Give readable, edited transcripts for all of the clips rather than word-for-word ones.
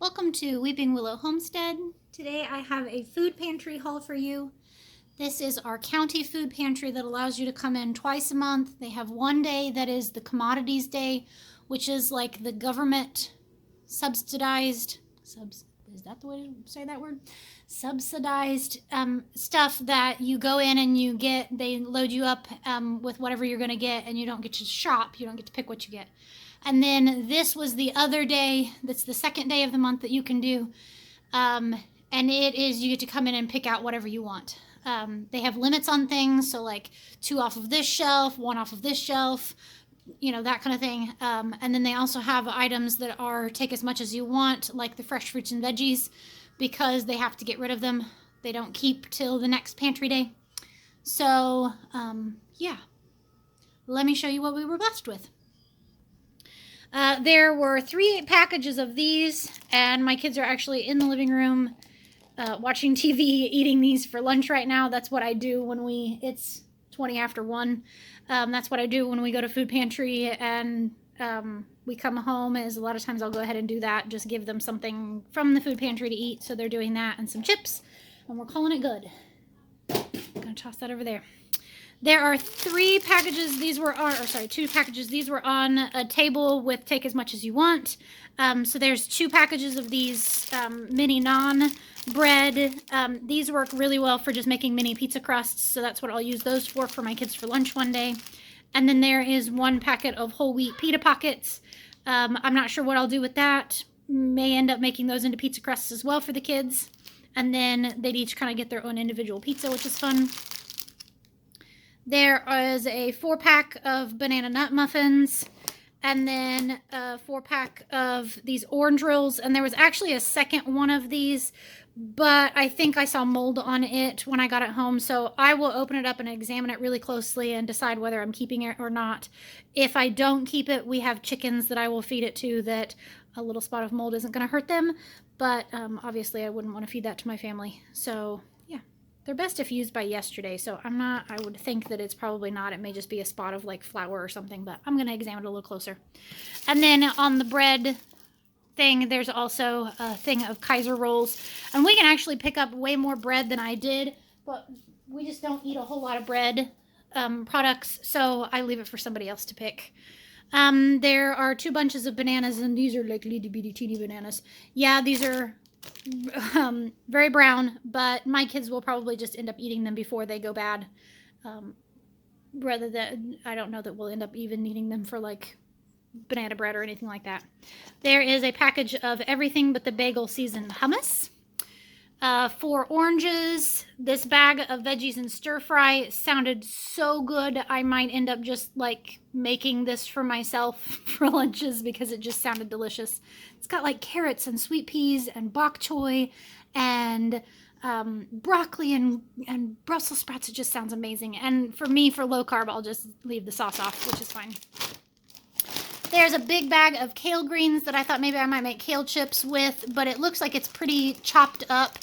Welcome to Weeping Willow Homestead. Today I have a food pantry haul for you. This is our county food pantry that allows you to come in twice a month. They have one day that is the commodities day, which is like the government subsidized, is that the way to say that word? Subsidized stuff that you go in and you get, they load you up with whatever you're going to get, and you don't get to shop, you don't get to pick what you get. And then this was the other day, that's the second day of the month that you can do. And it is, you get to come in and pick out whatever you want. They have limits on things, so like 2 off of this shelf, 1 off of this shelf, you know, that kind of thing. And then they also have items that are take as much as you want, like the fresh fruits and veggies, because they have to get rid of them. They don't keep till the next pantry day. So, yeah. Let me show you what we were blessed with. There were 3 packages of these, and my kids are actually in the living room watching TV, eating these for lunch right now. That's what I do when it's 20 after 1. That's what I do when we go to food pantry and we come home, is a lot of times I'll go ahead and do that, just give them something from the food pantry to eat. So they're doing that and some chips, and we're calling it good. I'm gonna toss that over there. There are 3 packages. These were on, or sorry, 2 packages. These were on a table with take as much as you want. So there's 2 packages of these mini naan bread. These work really well for just making mini pizza crusts. So that's what I'll use those for my kids for lunch one day. And then there is 1 packet of whole wheat pita pockets. I'm not sure what I'll do with that. May end up making those into pizza crusts as well for the kids. And then they'd each kind of get their own individual pizza, which is fun. There is a 4-pack of banana nut muffins, and then a 4-pack of these orange rolls. And there was actually a second one of these, but I think I saw mold on it when I got it home. So I will open it up and examine it really closely and decide whether I'm keeping it or not. If I don't keep it, we have chickens that I will feed it to that a little spot of mold isn't going to hurt them. But obviously I wouldn't want to feed that to my family. So they're best if used by yesterday, so I would think that it's probably not. It may just be a spot of like flour or something, but I'm going to examine it a little closer. And then on the bread thing, there's also a thing of Kaiser rolls. And we can actually pick up way more bread than I did, but we just don't eat a whole lot of bread products, so I leave it for somebody else to pick. There are 2 bunches of bananas, and these are like little bitty teeny bananas. Yeah, these are very brown, but my kids will probably just end up eating them before they go bad. Rather than, I don't know that we'll end up even needing them for like banana bread or anything like that. There is a package of everything but the bagel seasoned hummus. 4 oranges. This bag of veggies and stir fry sounded so good. I might end up just like making this for myself for lunches because it just sounded delicious. It's got like carrots and sweet peas and bok choy and broccoli and Brussels sprouts. It just sounds amazing. And for me, for low carb, I'll just leave the sauce off, which is fine. There's a big bag of kale greens that I thought maybe I might make kale chips with, but it looks like it's pretty chopped up.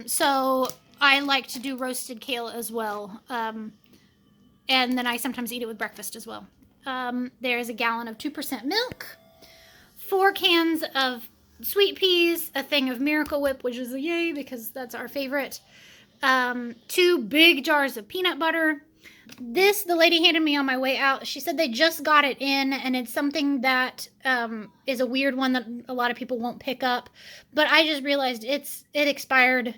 So I like to do roasted kale as well. And then I sometimes eat it with breakfast as well. There's a gallon of 2% milk, 4 cans of sweet peas, a thing of Miracle Whip, which is a yay because that's our favorite. 2 big jars of peanut butter. This, the lady handed me on my way out. She said they just got it in, and it's something that is a weird one that a lot of people won't pick up. But I just realized it expired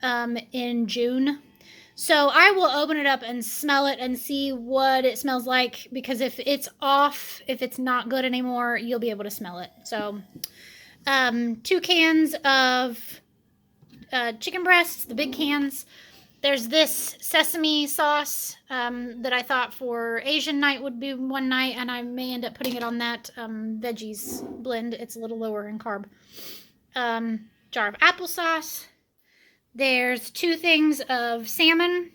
in June. So I will open it up and smell it and see what it smells like, because if it's off, if it's not good anymore, you'll be able to smell it. So 2 cans of chicken breasts, the big cans. There's this sesame sauce that I thought for Asian night would be one night, and I may end up putting it on that veggies blend. It's a little lower in carb. Jar of applesauce. There's 2 things of salmon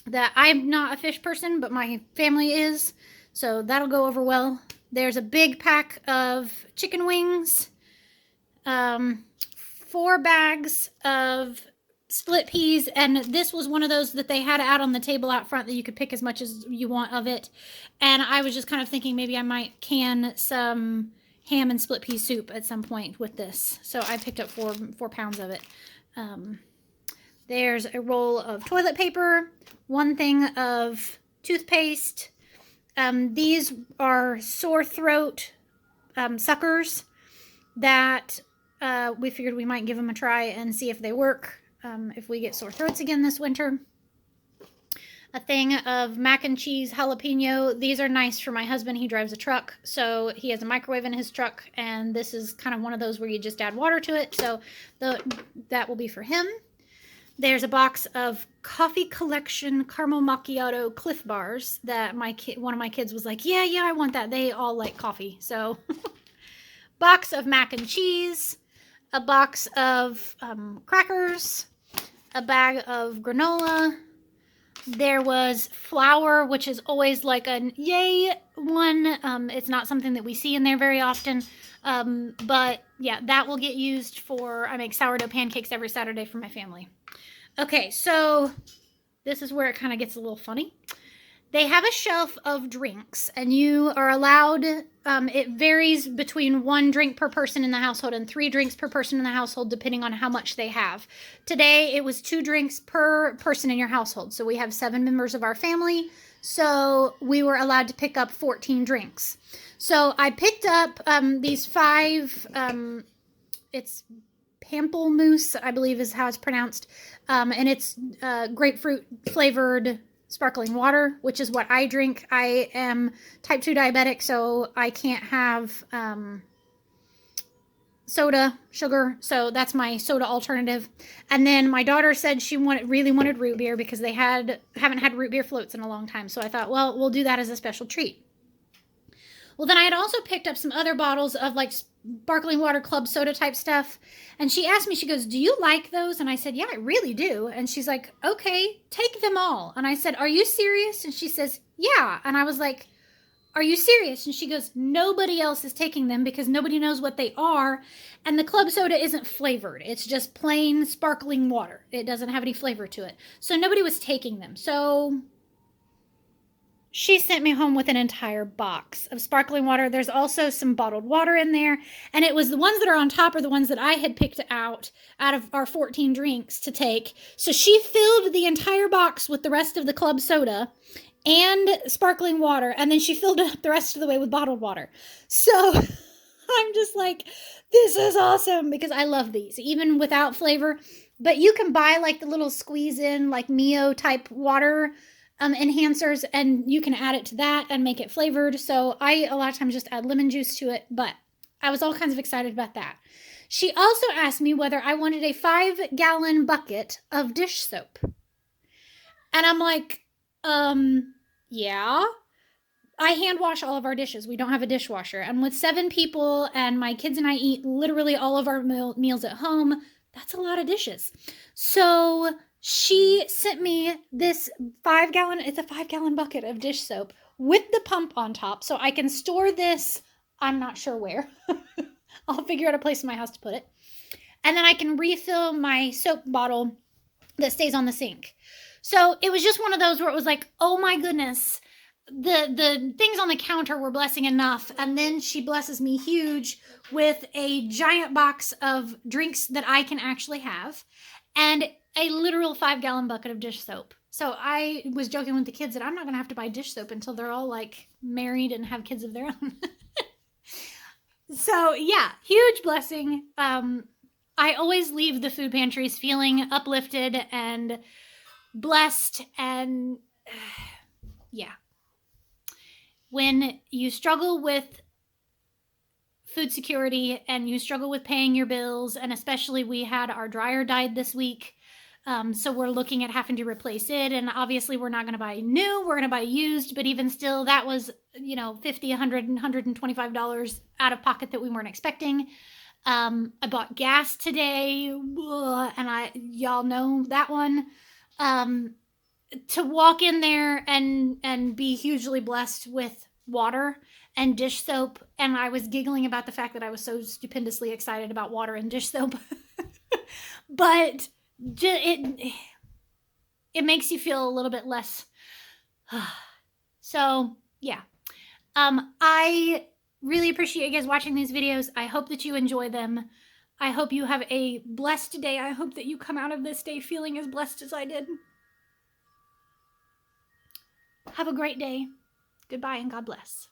that I'm not a fish person, but my family is, so that'll go over well. There's a big pack of chicken wings. 4 bags of split peas, and this was one of those that they had out on the table out front that you could pick as much as you want of it. And I was just kind of thinking maybe I might can some ham and split pea soup at some point with this. So I picked up 4 pounds of it. There's a roll of toilet paper, 1 thing of toothpaste. These are sore throat suckers that we figured we might give them a try and see if they work if we get sore throats again this winter. A thing of mac and cheese jalapeno. These are nice for my husband. He drives a truck, so he has a microwave in his truck, and this is kind of one of those where you just add water to it, so that will be for him. There's a box of Coffee Collection Caramel Macchiato Cliff Bars that one of my kids was like, yeah, I want that. They all like coffee, so... Box of mac and cheese, a box of crackers, a bag of granola. There was flour, which is always like a yay one. It's not something that we see in there very often. But yeah, that will get used for, I make sourdough pancakes every Saturday for my family. Okay, so this is where it kind of gets a little funny. They have a shelf of drinks, and you are allowed, it varies between 1 drink per person in the household and 3 drinks per person in the household, depending on how much they have. Today, it was 2 drinks per person in your household. So we have 7 members of our family, so we were allowed to pick up 14 drinks. So I picked up these 5, it's pamplemousse, I believe is how it's pronounced, and it's grapefruit flavored sparkling water, which is what I drink. I am type 2 diabetic, so I can't have soda, sugar, so that's my soda alternative. And then my daughter said she really wanted root beer because they haven't had root beer floats in a long time, so I thought, well, we'll do that as a special treat. Well, then I had also picked up some other bottles of like sparkling water club soda type stuff. And she asked me, she goes, do you like those? And I said, yeah, I really do. And she's like, okay, take them all. And I said, are you serious? And she says, yeah. And I was like, are you serious? And she goes, nobody else is taking them because nobody knows what they are. And the club soda isn't flavored. It's just plain sparkling water. It doesn't have any flavor to it. So nobody was taking them. So she sent me home with an entire box of sparkling water. There's also some bottled water in there. And it was the ones that are on top are the ones that I had picked out of our 14 drinks to take. So she filled the entire box with the rest of the club soda and sparkling water. And then she filled it up the rest of the way with bottled water. So I'm just like, this is awesome because I love these, even without flavor. But you can buy like the little squeeze in, like Mio type water enhancers, and you can add it to that and make it flavored. So I a lot of times just add lemon juice to it, but I was all kinds of excited about that. She also asked me whether I wanted a 5-gallon bucket of dish soap. And I'm like, yeah. I hand wash all of our dishes. We don't have a dishwasher. And with 7 people and my kids and I eat literally all of our meals at home, that's a lot of dishes. So she sent me this 5-gallon bucket of dish soap with the pump on top so I can store this, I'm not sure where. I'll figure out a place in my house to put it. And then I can refill my soap bottle that stays on the sink. So it was just one of those where it was like, oh my goodness, the things on the counter were blessing enough. And then she blesses me huge with a giant box of drinks that I can actually have and a literal 5-gallon bucket of dish soap. So I was joking with the kids that I'm not going to have to buy dish soap until they're all like married and have kids of their own. So yeah, huge blessing. I always leave the food pantries feeling uplifted and blessed, and yeah. When you struggle with food security and you struggle with paying your bills, and especially we had our dryer died this week, so we're looking at having to replace it, and obviously we're not going to buy new, we're going to buy used, but even still that was, $50, $100, $125 out of pocket that we weren't expecting. I bought gas today, and y'all know that one. To walk in there and be hugely blessed with water and dish soap, and I was giggling about the fact that I was so stupendously excited about water and dish soap. But it makes you feel a little bit less. So yeah, I Really appreciate you guys watching these videos. I hope that you enjoy them. I hope you have a blessed day. I hope that you come out of this day feeling as blessed as I did. Have a great day. Goodbye and God bless.